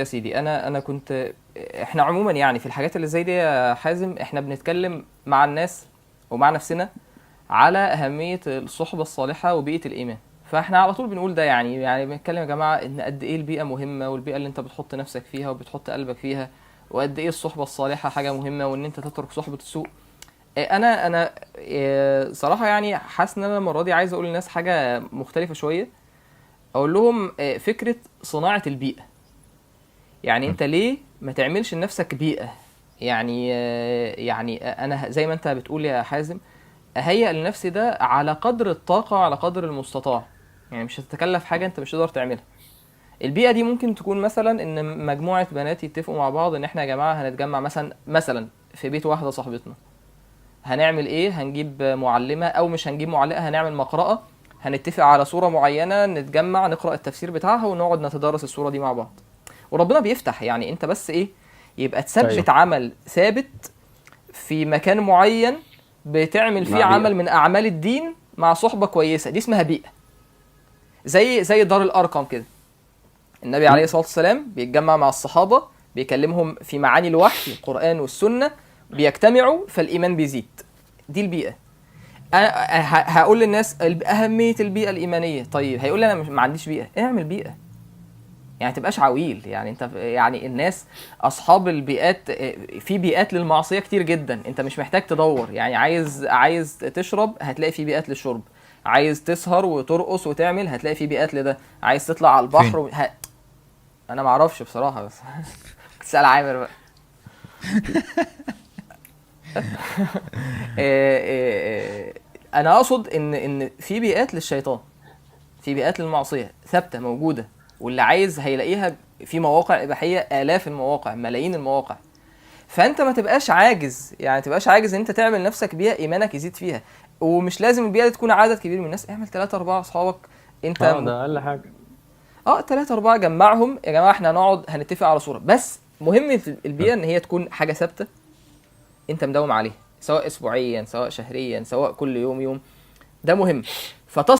يا سيدي، انا كنت، احنا عموما يعني في الحاجات اللي زي دي يا حازم احنا بنتكلم مع الناس ومع نفسنا على اهميه الصحبه الصالحه وبيئه الايمان. فاحنا على طول بنقول ده، يعني بنتكلم يا جماعه ان قد ايه البيئه مهمه، والبيئه اللي انت بتحط نفسك فيها وبتحط قلبك فيها، وقد ايه الصحبه الصالحه حاجه مهمه، وان انت تترك صحبه السوء. انا صراحه يعني حاسس ان انا المره دي عايز اقول للناس حاجه مختلفه شويه. اقول لهم فكره صناعه البيئه. يعني مم. انت ليه ما تعملش لنفسك بيئة؟ يعني انا زي ما انت بتقول يا حازم، اهيئ لنفسي ده على قدر الطاقة، على قدر المستطاع. يعني مش هتتكلف حاجة انت مش تقدر تعملها. البيئة دي ممكن تكون مثلا ان مجموعة بنات يتفقوا مع بعض ان احنا يا جماعة هنتجمع مثلا في بيت واحدة صاحبتنا. هنعمل ايه؟ هنجيب معلمة، او مش هنجيب معلقة، هنعمل مقرأة. هنتفق على صورة معينة، نتجمع نقرأ التفسير بتاعها ونقعد نتدارس الصورة دي مع بعض. وربنا بيفتح، يعني انت بس ايه، يبقى تثبت ايوه. عمل ثابت في مكان معين، بتعمل فيه مع عمل بيئة. من اعمال الدين مع صحبة كويسة، دي اسمها بيئة. زي دار الارقم كده. النبي عليه مم. الصلاة والسلام بيتجمع مع الصحابة، بيكلمهم في معاني الوحي القرآن والسنة، بيجتمعوا فالإيمان بيزيد. دي البيئة. أنا هقول للناس أهمية البيئة الإيمانية. طيب هيقول لي أنا ما عنديش بيئة. اعمل بيئة. يعني تبقاش عويل. يعني انت يعني الناس اصحاب البيئات، في بيئات للمعصيه كتير جدا، انت مش محتاج تدور. يعني عايز تشرب هتلاقي في بيئات للشرب، عايز تسهر وترقص وتعمل هتلاقي في بيئات لده، عايز تطلع على البحر فين؟ انا ما اعرفش بصراحه، بس تسال عامر بقى. انا اقصد ان في بيئات للشيطان، في بيئات للمعصيه ثابته موجوده، واللي عايز هيلاقيها في مواقع اباحيه، الاف المواقع، ملايين المواقع. فانت ما تبقاش عاجز، يعني ما تبقاش عاجز ان انت تعمل نفسك بيئه ايمانك يزيد فيها. ومش لازم البيئه دي تكون عدد كبير من الناس، اعمل 3 4 اصحابك. انت اه، ده اقل حاجة. 3 4 جمعهم يا جماعه، احنا هنقعد هنتفق على صوره. بس مهم في مم. البيئه ان هي تكون حاجه ثابته، انت مداوم عليها، سواء اسبوعيا، سواء شهريا، سواء كل يوم يوم. ده مهم. فتصل